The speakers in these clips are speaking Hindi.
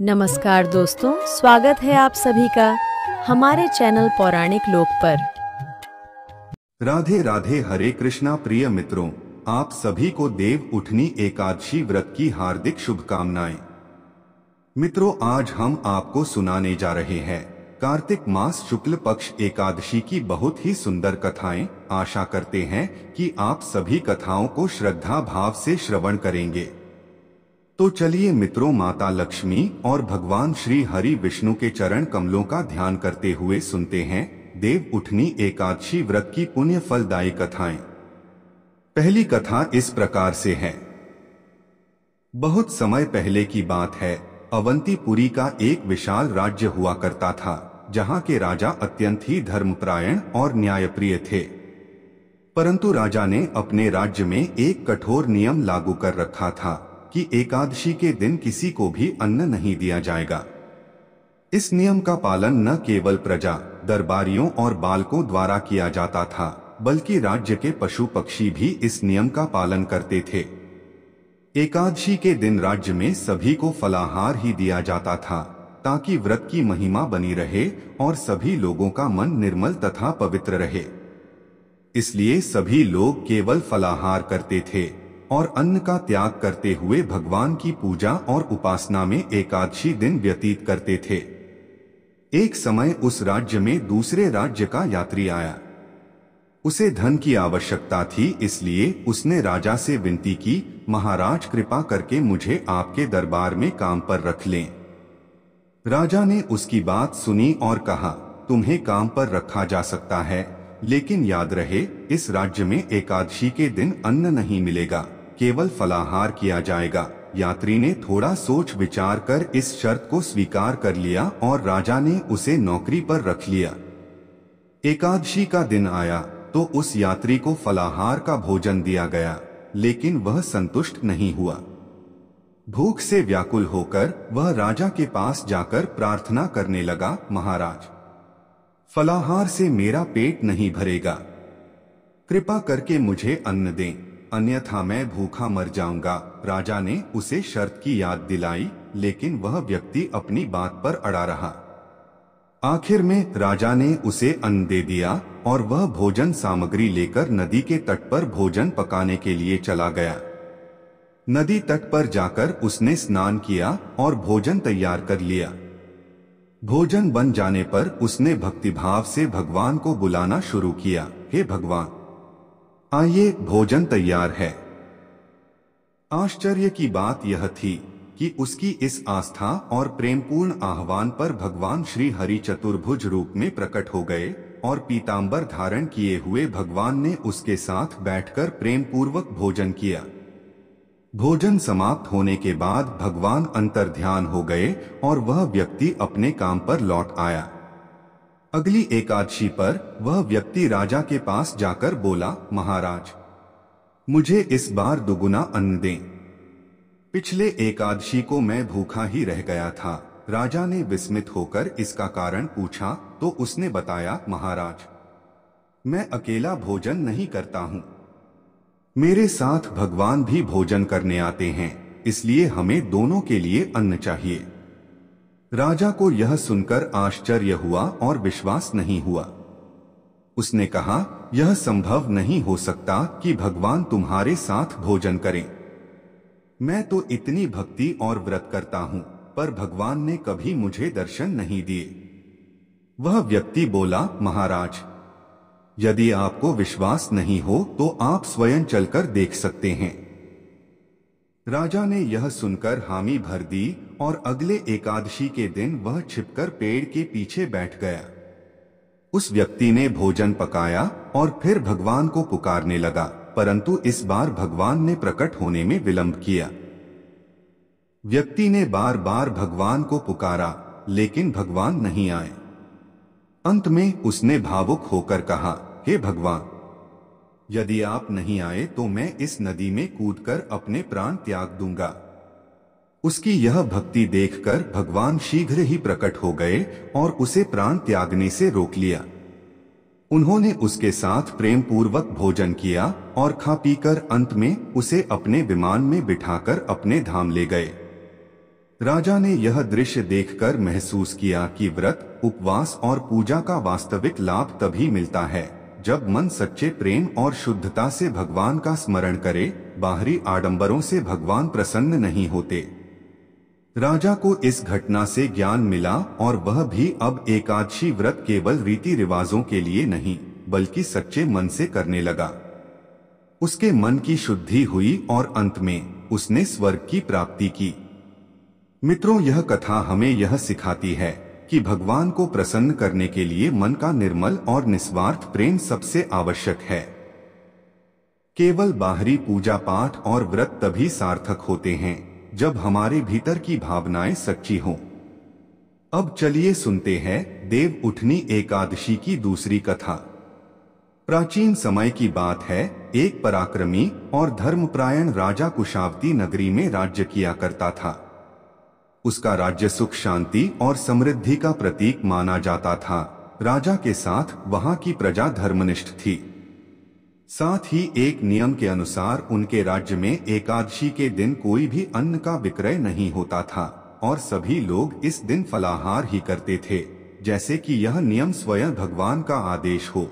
नमस्कार दोस्तों, स्वागत है आप सभी का हमारे चैनल पौराणिक लोक पर। राधे राधे। हरे कृष्णा। प्रिय मित्रों, आप सभी को देव उठनी एकादशी व्रत की हार्दिक शुभकामनाएं। मित्रों, आज हम आपको सुनाने जा रहे हैं कार्तिक मास शुक्ल पक्ष एकादशी की बहुत ही सुंदर कथाएं। आशा करते हैं कि आप सभी कथाओं को श्रद्धा भाव से श्रवण करेंगे। तो चलिए मित्रों, माता लक्ष्मी और भगवान श्री हरि विष्णु के चरण कमलों का ध्यान करते हुए सुनते हैं देव उठनी एकादशी व्रत की पुण्य फलदायी कथाएं। पहली कथा इस प्रकार से है। बहुत समय पहले की बात है। अवंतीपुरी का एक विशाल राज्य हुआ करता था, जहां के राजा अत्यंत ही धर्मपरायण और न्यायप्रिय थे। परंतु राजा ने अपने राज्य में एक कठोर नियम लागू कर रखा था कि एकादशी के दिन किसी को भी अन्न नहीं दिया जाएगा। इस नियम का पालन न केवल प्रजा, दरबारियों और बालकों द्वारा किया जाता था, बल्कि राज्य के पशु पक्षी भी इस नियम का पालन करते थे। एकादशी के दिन राज्य में सभी को फलाहार ही दिया जाता था, ताकि व्रत की महिमा बनी रहे और सभी लोगों का मन निर्मल तथा पवित्र रहे। इसलिए सभी लोग केवल फलाहार करते थे और अन्न का त्याग करते हुए भगवान की पूजा और उपासना में एकादशी दिन व्यतीत करते थे। एक समय उस राज्य में दूसरे राज्य का यात्री आया। उसे धन की आवश्यकता थी, इसलिए उसने राजा से विनती की, महाराज कृपा करके मुझे आपके दरबार में काम पर रख लें। राजा ने उसकी बात सुनी और कहा, तुम्हें काम पर रखा जा सकता है, लेकिन याद रहे इस राज्य में एकादशी के दिन अन्न नहीं मिलेगा, केवल फलाहार किया जाएगा। यात्री ने थोड़ा सोच विचार कर इस शर्त को स्वीकार कर लिया और राजा ने उसे नौकरी पर रख लिया। एकादशी का दिन आया तो उस यात्री को फलाहार का भोजन दिया गया, लेकिन वह संतुष्ट नहीं हुआ। भूख से व्याकुल होकर वह राजा के पास जाकर प्रार्थना करने लगा, महाराज, फलाहार से मेरा पेट नहीं भरेगा, कृपा करके मुझे अन्न दें, अन्यथा मैं भूखा मर जाऊंगा। राजा ने उसे शर्त की याद दिलाई, लेकिन वह व्यक्ति अपनी बात पर अड़ा रहा। आखिर में राजा ने उसे अन्न दे दिया और वह भोजन सामग्री लेकर नदी के तट पर भोजन पकाने के लिए चला गया। नदी तट पर जाकर उसने स्नान किया और भोजन तैयार कर लिया। भोजन बन जाने पर उसने भक्तिभाव से भगवान को बुलाना शुरू किया, हे भगवान, आइए, भोजन तैयार है। आश्चर्य की बात यह थी कि उसकी इस आस्था और प्रेमपूर्ण आह्वान पर भगवान श्री हरि चतुर्भुज रूप में प्रकट हो गए और पीतांबर धारण किए हुए भगवान ने उसके साथ बैठकर प्रेम पूर्वक भोजन किया। भोजन समाप्त होने के बाद भगवान अंतर्ध्यान हो गए और वह व्यक्ति अपने काम पर लौट आया। अगली एकादशी पर वह व्यक्ति राजा के पास जाकर बोला, महाराज, मुझे इस बार दुगुना अन्न दें। पिछले एकादशी को मैं भूखा ही रह गया था। राजा ने विस्मित होकर इसका कारण पूछा तो उसने बताया, महाराज, मैं अकेला भोजन नहीं करता हूँ, मेरे साथ भगवान भी भोजन करने आते हैं, इसलिए हमें दोनों के लिए अन्न चाहिए। राजा को यह सुनकर आश्चर्य हुआ और विश्वास नहीं हुआ। उसने कहा, यह संभव नहीं हो सकता कि भगवान तुम्हारे साथ भोजन करें। मैं तो इतनी भक्ति और व्रत करता हूं, पर भगवान ने कभी मुझे दर्शन नहीं दिए। वह व्यक्ति बोला, महाराज, यदि आपको विश्वास नहीं हो तो आप स्वयं चलकर देख सकते हैं। राजा ने यह सुनकर हामी भर दी और अगले एकादशी के दिन वह छिपकर पेड़ के पीछे बैठ गया। उस व्यक्ति ने भोजन पकाया और फिर भगवान को पुकारने लगा, परंतु इस बार भगवान ने प्रकट होने में विलंब किया। व्यक्ति ने बार बार भगवान को पुकारा, लेकिन भगवान नहीं आए। अंत में उसने भावुक होकर कहा, हे भगवान, यदि आप नहीं आए तो मैं इस नदी में कूदकर अपने प्राण त्याग दूंगा। उसकी यह भक्ति देखकर भगवान शीघ्र ही प्रकट हो गए और उसे प्राण त्यागने से रोक लिया। उन्होंने उसके साथ प्रेम पूर्वक भोजन किया और खा पीकर अंत में उसे अपने विमान में बिठाकर अपने धाम ले गए। राजा ने यह दृश्य देखकर महसूस किया कि व्रत, उपवास और पूजा का वास्तविक लाभ तभी मिलता है जब मन सच्चे प्रेम और शुद्धता से भगवान का स्मरण करे। बाहरी आडंबरों से भगवान प्रसन्न नहीं होते। राजा को इस घटना से ज्ञान मिला और वह भी अब एकादशी व्रत केवल रीति रिवाजों के लिए नहीं बल्कि सच्चे मन से करने लगा। उसके मन की शुद्धि हुई और अंत में उसने स्वर्ग की प्राप्ति की। मित्रों, यह कथा हमें यह सिखाती है कि भगवान को प्रसन्न करने के लिए मन का निर्मल और निस्वार्थ प्रेम सबसे आवश्यक है। केवल बाहरी पूजा पाठ और व्रत तभी सार्थक होते हैं जब हमारे भीतर की भावनाएं सच्ची हों। अब चलिए सुनते हैं देव उठनी एकादशी की दूसरी कथा। प्राचीन समय की बात है, एक पराक्रमी और धर्मपरायण राजा कुशावती नगरी में राज्य किया करता था। उसका राज्य सुख शांति और समृद्धि का प्रतीक माना जाता था। राजा के साथ वहां की प्रजा धर्मनिष्ठ थी। साथ ही एक नियम के अनुसार उनके राज्य में एकादशी के दिन कोई भी अन्न का विक्रय नहीं होता था और सभी लोग इस दिन फलाहार ही करते थे, जैसे कि यह नियम स्वयं भगवान का आदेश हो।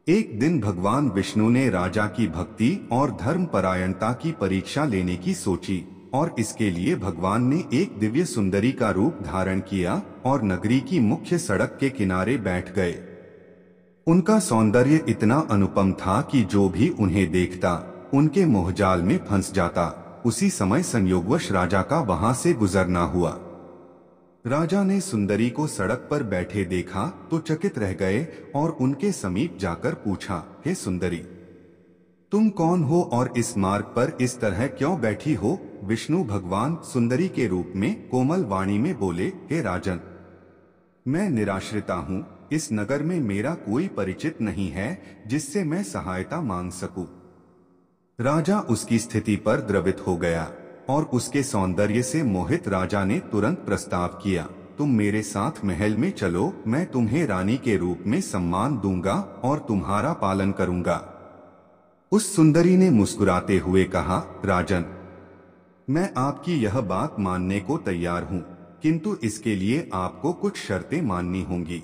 एक दिन भगवान विष्णु ने राजा की भक्ति और धर्मपरायणता की परीक्षा लेने की सोची और इसके लिए भगवान ने एक दिव्य सुंदरी का रूप धारण किया और नगरी की मुख्य सड़क के किनारे बैठ गए। उनका सौंदर्य इतना अनुपम था कि जो भी उन्हें देखता उनके मोहजाल में फंस जाता। उसी समय संयोगवश राजा का वहां से गुजरना हुआ। राजा ने सुंदरी को सड़क पर बैठे देखा तो चकित रह गए और उनके समीप जाकर पूछा, हे सुंदरी, तुम कौन हो और इस मार्ग पर इस तरह क्यों बैठी हो? विष्णु भगवान सुंदरी के रूप में कोमल वाणी में बोले, हे राजन, मैं निराश्रिता हूँ। इस नगर में मेरा कोई परिचित नहीं है जिससे मैं सहायता मांग सकूं। राजा उसकी स्थिति पर द्रवित हो गया और उसके सौंदर्य से मोहित राजा ने तुरंत प्रस्ताव किया, तुम मेरे साथ महल में चलो, मैं तुम्हें रानी के रूप में सम्मान दूंगा और तुम्हारा पालन करूंगा। उस सुंदरी ने मुस्कुराते हुए कहा, राजन, मैं आपकी यह बात मानने को तैयार हूं, किंतु इसके लिए आपको कुछ शर्तें माननी होंगी।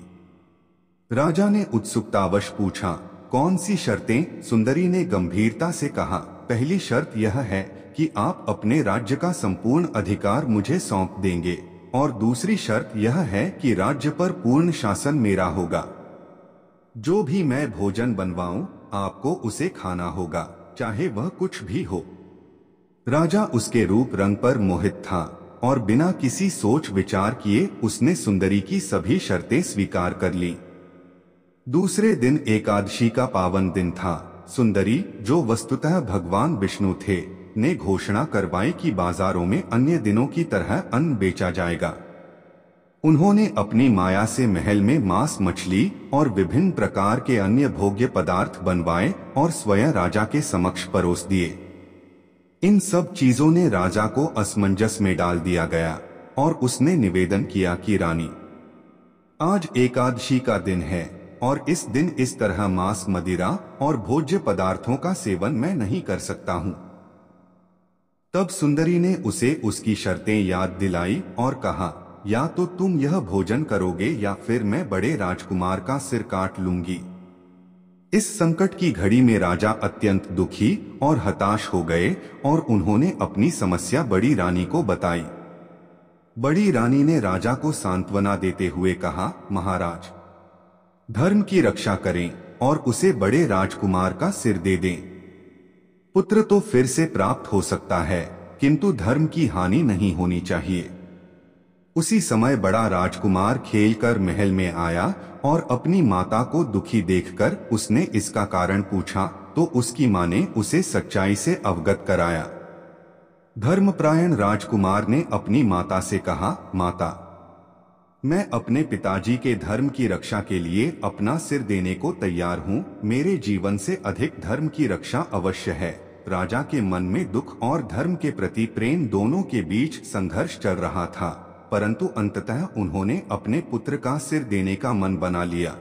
राजा ने उत्सुकतावश पूछा, कौन सी शर्तें? सुंदरी ने गंभीरता से कहा, पहली शर्त यह है कि आप अपने राज्य का संपूर्ण अधिकार मुझे सौंप देंगे और दूसरी शर्त यह है कि राज्य पर पूर्ण शासन मेरा होगा। जो भी मैं भोजन बनवाऊं आपको उसे खाना होगा, चाहे वह कुछ भी हो। राजा उसके रूप रंग पर मोहित था और बिना किसी सोच विचार किए उसने सुंदरी की सभी शर्तें स्वीकार कर ली। दूसरे दिन एकादशी का पावन दिन था। सुंदरी, जो वस्तुतः भगवान विष्णु थे, ने घोषणा करवाई कि बाजारों में अन्य दिनों की तरह अन्न बेचा जाएगा। उन्होंने अपनी माया से महल में मांस, मछली और विभिन्न प्रकार के अन्य भोग्य पदार्थ बनवाए और स्वयं राजा के समक्ष परोस दिए। इन सब चीजों ने राजा को असमंजस में डाल दिया गया और उसने निवेदन किया कि रानी, आज एकादशी का दिन है और इस दिन इस तरह मांस, मदिरा और भोज्य पदार्थों का सेवन मैं नहीं कर सकता हूँ। तब सुंदरी ने उसे उसकी शर्तें याद दिलाई और कहा, या तो तुम यह भोजन करोगे या फिर मैं बड़े राजकुमार का सिर काट लूंगी। इस संकट की घड़ी में राजा अत्यंत दुखी और हताश हो गए और उन्होंने अपनी समस्या बड़ी रानी को बताई। बड़ी रानी ने राजा को सांत्वना देते हुए कहा, महाराज, धर्म की रक्षा करें और उसे बड़े राजकुमार का सिर दे दें। पुत्र तो फिर से प्राप्त हो सकता है, किंतु धर्म की हानि नहीं होनी चाहिए। उसी समय बड़ा राजकुमार खेलकर महल में आया और अपनी माता को दुखी देखकर उसने इसका कारण पूछा तो उसकी मां ने उसे सच्चाई से अवगत कराया। धर्मपरायण राजकुमार ने अपनी माता से कहा, माता, मैं अपने पिताजी के धर्म की रक्षा के लिए अपना सिर देने को तैयार हूँ। मेरे जीवन से अधिक धर्म की रक्षा अवश्य है। राजा के मन में दुख और धर्म के प्रति प्रेम दोनों के बीच संघर्ष चल रहा था, परंतु अंततः उन्होंने अपने पुत्र का सिर देने का मन बना लिया।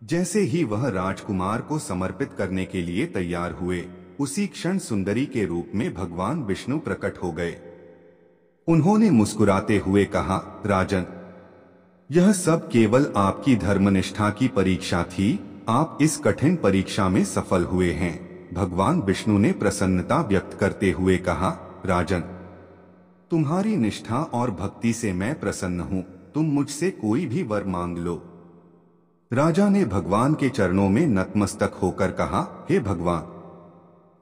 जैसे ही वह राजकुमार को समर्पित करने के लिए तैयार हुए, उसी क्षण सुंदरी के रूप में भगवान विष्णु प्रकट हो गए। उन्होंने मुस्कुराते हुए कहा, राजन, यह सब केवल आपकी धर्मनिष्ठा की परीक्षा थी। आप इस कठिन परीक्षा में सफल हुए हैं। भगवान विष्णु ने प्रसन्नता व्यक्त करते हुए कहा, राजन, तुम्हारी निष्ठा और भक्ति से मैं प्रसन्न हूं। तुम मुझसे कोई भी वर मांग लो। राजा ने भगवान के चरणों में नतमस्तक होकर कहा, हे भगवान,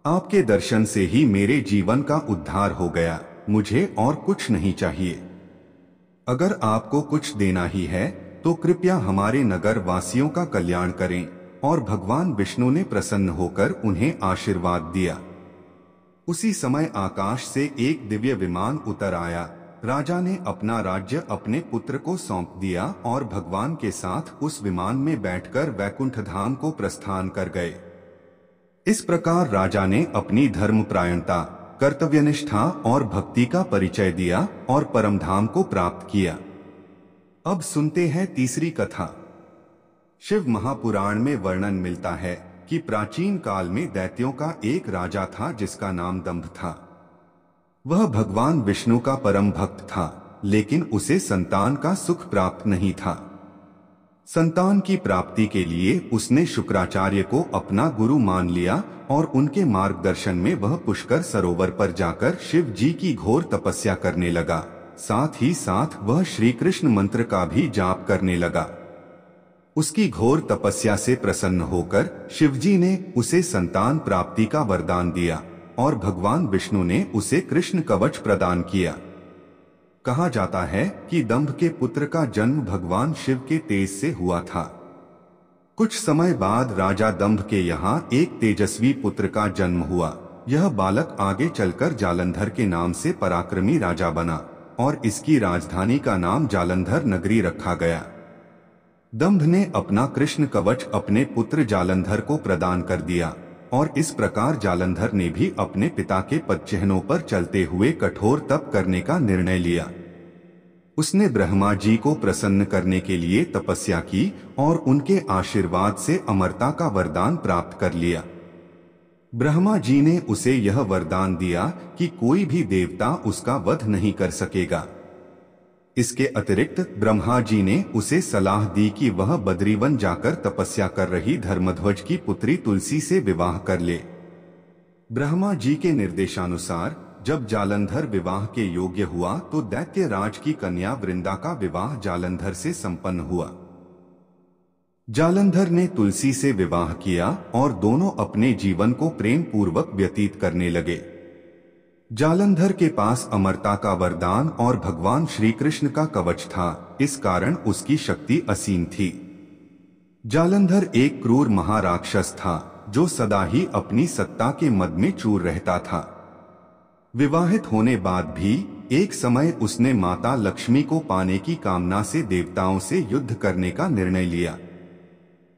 आपके दर्शन से ही मेरे जीवन का उद्धार हो गया। मुझे और कुछ नहीं चाहिए। अगर आपको कुछ देना ही है तो कृपया हमारे नगर वासियों का कल्याण करें। और भगवान विष्णु ने प्रसन्न होकर उन्हें आशीर्वाद दिया। उसी समय आकाश से एक दिव्य विमान उतर आया। राजा ने अपना राज्य अपने पुत्र को सौंप दिया और भगवान के साथ उस विमान में बैठकर वैकुंठ धाम को प्रस्थान कर गए। इस प्रकार राजा ने अपनी धर्मपरायणता, कर्तव्यनिष्ठा और भक्ति का परिचय दिया और परमधाम को प्राप्त किया। अब सुनते हैं तीसरी कथा। शिव महापुराण में वर्णन मिलता है कि प्राचीन काल में दैत्यों का एक राजा था जिसका नाम दंभ था। वह भगवान विष्णु का परम भक्त था, लेकिन उसे संतान का सुख प्राप्त नहीं था। संतान की प्राप्ति के लिए उसने शुक्राचार्य को अपना गुरु मान लिया और उनके मार्गदर्शन में वह पुष्कर सरोवर पर जाकर शिव जी की घोर तपस्या करने लगा। साथ ही साथ वह श्री कृष्ण मंत्र का भी जाप करने लगा। उसकी घोर तपस्या से प्रसन्न होकर शिवजी ने उसे संतान प्राप्ति का वरदान दिया और भगवान विष्णु ने उसे कृष्ण कवच प्रदान किया। कहा जाता है कि दंभ के पुत्र का जन्म भगवान शिव के तेज से हुआ था। कुछ समय बाद राजा दंभ के यहाँ एक तेजस्वी पुत्र का जन्म हुआ। यह बालक आगे चलकर जालंधर के नाम से पराक्रमी राजा बना और इसकी राजधानी का नाम जालंधर नगरी रखा गया। दंभ ने अपना कृष्ण कवच अपने पुत्र जालंधर को प्रदान कर दिया और इस प्रकार जालंधर ने भी अपने पिता के पदचिह्नों पर चलते हुए कठोर तप करने का निर्णय लिया। उसने ब्रह्मा जी को प्रसन्न करने के लिए तपस्या की और उनके आशीर्वाद से अमरता का वरदान प्राप्त कर लिया। ब्रह्मा जी ने उसे यह वरदान दिया कि कोई भी देवता उसका वध नहीं कर सकेगा। इसके अतिरिक्त ब्रह्मा जी ने उसे सलाह दी कि वह बद्रीवन जाकर तपस्या कर रही धर्मध्वज की पुत्री तुलसी से विवाह कर ले। ब्रह्मा जी के निर्देशानुसार जब जालंधर विवाह के योग्य हुआ तो दैत्य राज की कन्या वृंदा का विवाह जालंधर से संपन्न हुआ। जालंधर ने तुलसी से विवाह किया और दोनों अपने जीवन को प्रेम पूर्वक व्यतीत करने लगे। जालंधर के पास अमरता का वरदान और भगवान श्री कृष्ण का कवच था, इस कारण उसकी शक्ति असीम थी। जालंधर एक क्रूर महाराक्षस था जो सदा ही अपनी सत्ता के मद में चूर रहता था। विवाहित होने बाद भी एक समय उसने माता लक्ष्मी को पाने की कामना से देवताओं से युद्ध करने का निर्णय लिया।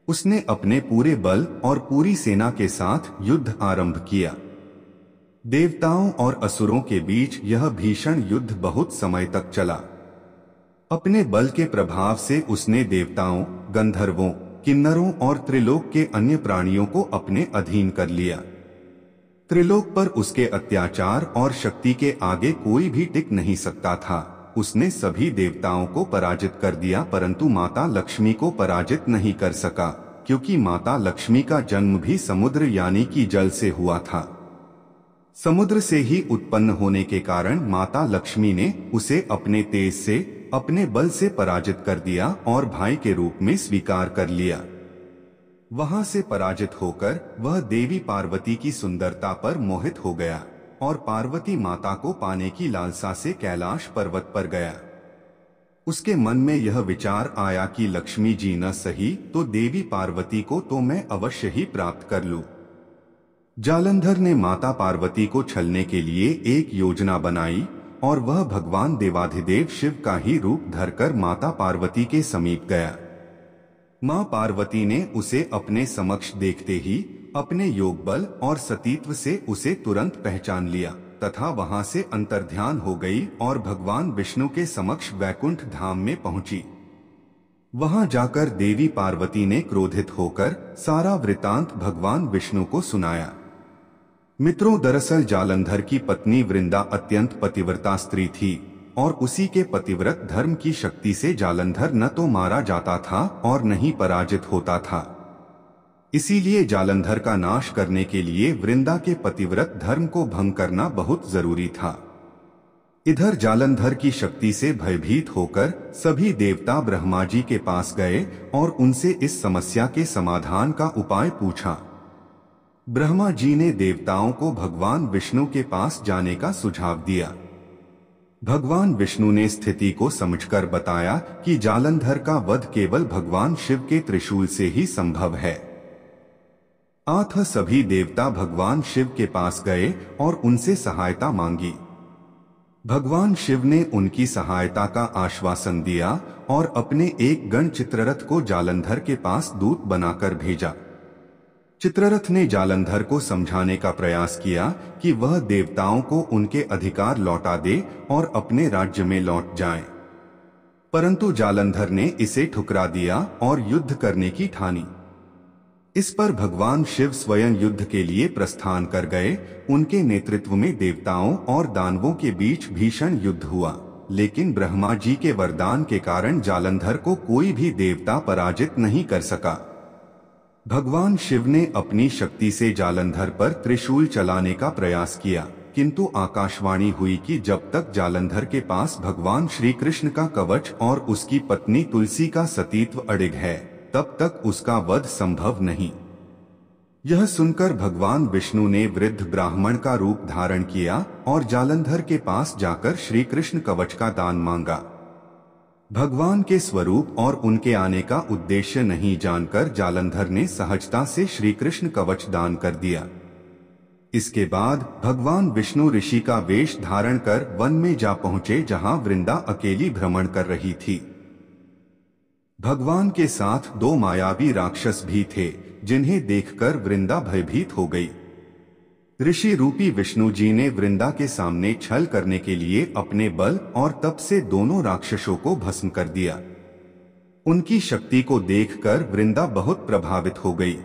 उसने अपने पूरे बल और पूरी सेना के साथ युद्ध आरंभ किया। देवताओं और असुरों के बीच यह भीषण युद्ध बहुत समय तक चला। अपने बल के प्रभाव से उसने देवताओं, गंधर्वों, किन्नरों और त्रिलोक के अन्य प्राणियों को अपने अधीन कर लिया। त्रिलोक पर उसके अत्याचार और शक्ति के आगे कोई भी टिक नहीं सकता था। उसने सभी देवताओं को पराजित कर दिया, परंतु माता लक्ष्मी को पराजित नहीं कर सका, क्योंकि माता लक्ष्मी का जन्म भी समुद्र यानी कि जल से हुआ था। समुद्र से ही उत्पन्न होने के कारण माता लक्ष्मी ने उसे अपने तेज से, अपने बल से पराजित कर दिया और भाई के रूप में स्वीकार कर लिया। वहां से पराजित होकर वह देवी पार्वती की सुंदरता पर मोहित हो गया और पार्वती माता को पाने की लालसा से कैलाश पर्वत पर गया। उसके मन में यह विचार आया कि लक्ष्मी जी न सही तो देवी पार्वती को तो मैं अवश्य ही प्राप्त कर लूं। जालंधर ने माता पार्वती को छलने के लिए एक योजना बनाई और वह भगवान देवाधिदेव शिव का ही रूप धरकर माता पार्वती के समीप गया। मां पार्वती ने उसे अपने समक्ष देखते ही अपने योग बल और सतीत्व से उसे तुरंत पहचान लिया तथा वहां से अंतर्ध्यान हो गई और भगवान विष्णु के समक्ष वैकुंठ धाम में पहुंची। वहां जाकर देवी पार्वती ने क्रोधित होकर सारा वृतांत भगवान विष्णु को सुनाया। मित्रों, दरअसल जालंधर की पत्नी वृंदा अत्यंत पतिव्रता स्त्री थी। और उसी के पतिव्रत धर्म की शक्ति से जालंधर न तो मारा जाता था और न ही पराजित होता था। इसीलिए जालंधर का नाश करने के लिए वृंदा के पतिव्रत धर्म को भंग करना बहुत जरूरी था। इधर जालंधर की शक्ति से भयभीत होकर सभी देवता ब्रह्मा जी के पास गए और उनसे इस समस्या के समाधान का उपाय पूछा। ब्रह्मा जी ने देवताओं को भगवान विष्णु के पास जाने का सुझाव दिया। भगवान विष्णु ने स्थिति को समझकर बताया कि जालंधर का वध केवल भगवान शिव के त्रिशूल से ही संभव है। अतः सभी देवता भगवान शिव के पास गए और उनसे सहायता मांगी। भगवान शिव ने उनकी सहायता का आश्वासन दिया और अपने एक गण चित्ररथ को जालंधर के पास दूत बनाकर भेजा। चित्ररथ ने जालंधर को समझाने का प्रयास किया कि वह देवताओं को उनके अधिकार लौटा दे और अपने राज्य में लौट जाए, परंतु जालंधर ने इसे ठुकरा दिया और युद्ध करने की ठानी। इस पर भगवान शिव स्वयं युद्ध के लिए प्रस्थान कर गए। उनके नेतृत्व में देवताओं और दानवों के बीच भीषण युद्ध हुआ, लेकिन ब्रह्मा जी के वरदान के कारण जालंधर को कोई भी देवता पराजित नहीं कर सका। भगवान शिव ने अपनी शक्ति से जालंधर पर त्रिशूल चलाने का प्रयास किया, किंतु आकाशवाणी हुई कि जब तक जालंधर के पास भगवान श्री कृष्ण का कवच और उसकी पत्नी तुलसी का सतीत्व अडिग है, तब तक उसका वध संभव नहीं। यह सुनकर भगवान विष्णु ने वृद्ध ब्राह्मण का रूप धारण किया और जालंधर के पास जाकर श्री कृष्ण कवच का दान मांगा। भगवान के स्वरूप और उनके आने का उद्देश्य नहीं जानकर जालंधर ने सहजता से श्री कृष्ण कवच दान कर दिया। इसके बाद भगवान विष्णु ऋषि का वेश धारण कर वन में जा पहुंचे, जहां वृंदा अकेली भ्रमण कर रही थी। भगवान के साथ दो मायावी राक्षस भी थे, जिन्हें देखकर वृंदा भयभीत हो गई। ऋषि रूपी विष्णु जी ने वृंदा के सामने छल करने के लिए अपने बल और तप से दोनों राक्षसों को भस्म कर दिया। उनकी शक्ति को देखकर वृंदा बहुत प्रभावित हो गई।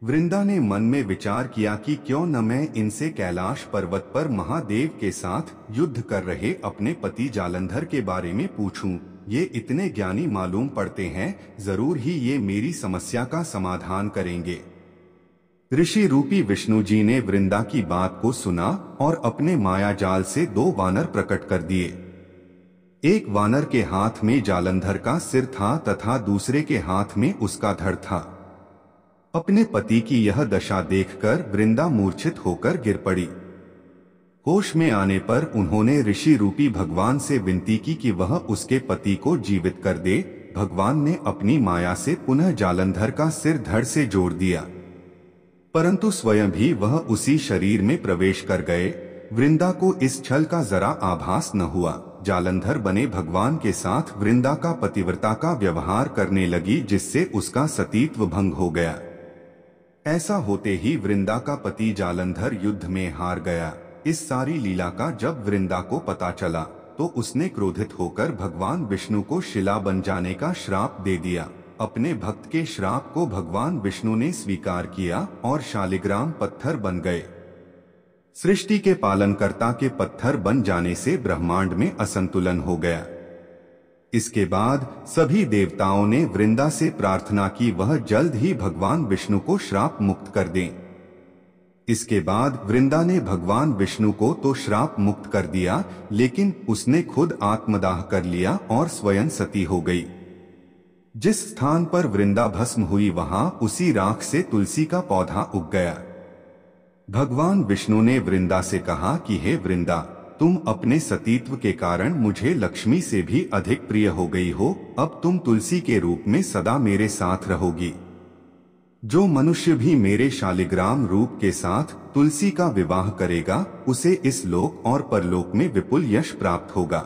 वृंदा ने मन में विचार किया कि क्यों न मैं इनसे कैलाश पर्वत पर महादेव के साथ युद्ध कर रहे अपने पति जालंधर के बारे में पूछूं। ये इतने ज्ञानी मालूम पड़ते हैं, जरूर ही ये मेरी समस्या का समाधान करेंगे। ऋषि रूपी विष्णु जी ने वृंदा की बात को सुना और अपने माया जाल से दो वानर प्रकट कर दिए। एक वानर के हाथ में जालंधर का सिर था तथा दूसरे के हाथ में उसका धड़ था। अपने पति की यह दशा देखकर वृंदा मूर्छित होकर गिर पड़ी। होश में आने पर उन्होंने ऋषि रूपी भगवान से विनती की कि वह उसके पति को जीवित कर दे। भगवान ने अपनी माया से पुनः जालंधर का सिर धड़ से जोड़ दिया, परंतु स्वयं भी वह उसी शरीर में प्रवेश कर गए। वृंदा को इस छल का जरा आभास न हुआ। जालंधर बने भगवान के साथ वृंदा का पतिव्रता का व्यवहार करने लगी, जिससे उसका सतीत्व भंग हो गया। ऐसा होते ही वृंदा का पति जालंधर युद्ध में हार गया। इस सारी लीला का जब वृंदा को पता चला तो उसने क्रोधित होकर भगवान विष्णु को शिला बन जाने का श्राप दे दिया। अपने भक्त के श्राप को भगवान विष्णु ने स्वीकार किया और शालिग्राम पत्थर बन गए। सृष्टि के पालनकर्ता के पत्थर बन जाने से ब्रह्मांड में असंतुलन हो गया। इसके बाद सभी देवताओं ने वृंदा से प्रार्थना की वह जल्द ही भगवान विष्णु को श्राप मुक्त कर दें। इसके बाद वृंदा ने भगवान विष्णु को तो श्राप मुक्त कर दिया, लेकिन उसने खुद आत्मदाह कर लिया और स्वयं सती हो गई। जिस स्थान पर वृंदा भस्म हुई वहां उसी राख से तुलसी का पौधा उग गया। भगवान विष्णु ने वृंदा से कहा कि हे वृंदा, तुम अपने सतीत्व के कारण मुझे लक्ष्मी से भी अधिक प्रिय हो गई हो। अब तुम तुलसी के रूप में सदा मेरे साथ रहोगी। जो मनुष्य भी मेरे शालिग्राम रूप के साथ तुलसी का विवाह करेगा, उसे इस लोक और परलोक में विपुल यश प्राप्त होगा।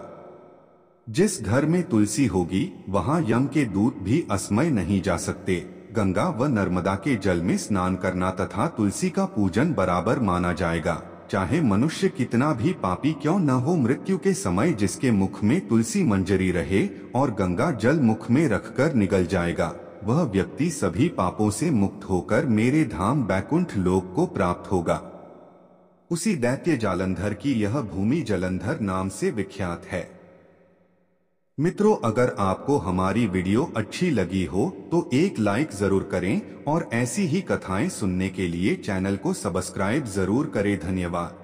जिस घर में तुलसी होगी वहां यम के दूत भी असमय नहीं जा सकते। गंगा व नर्मदा के जल में स्नान करना तथा तुलसी का पूजन बराबर माना जाएगा। चाहे मनुष्य कितना भी पापी क्यों न हो, मृत्यु के समय जिसके मुख में तुलसी मंजरी रहे और गंगा जल मुख में रखकर निगल जाएगा, वह व्यक्ति सभी पापों से मुक्त होकर मेरे धाम बैकुंठ लोक को प्राप्त होगा। उसी दैत्य जालंधर की यह भूमि जलंधर नाम से विख्यात है। मित्रों, अगर आपको हमारी वीडियो अच्छी लगी हो तो एक लाइक जरूर करें और ऐसी ही कथाएं सुनने के लिए चैनल को सब्सक्राइब जरूर करें। धन्यवाद।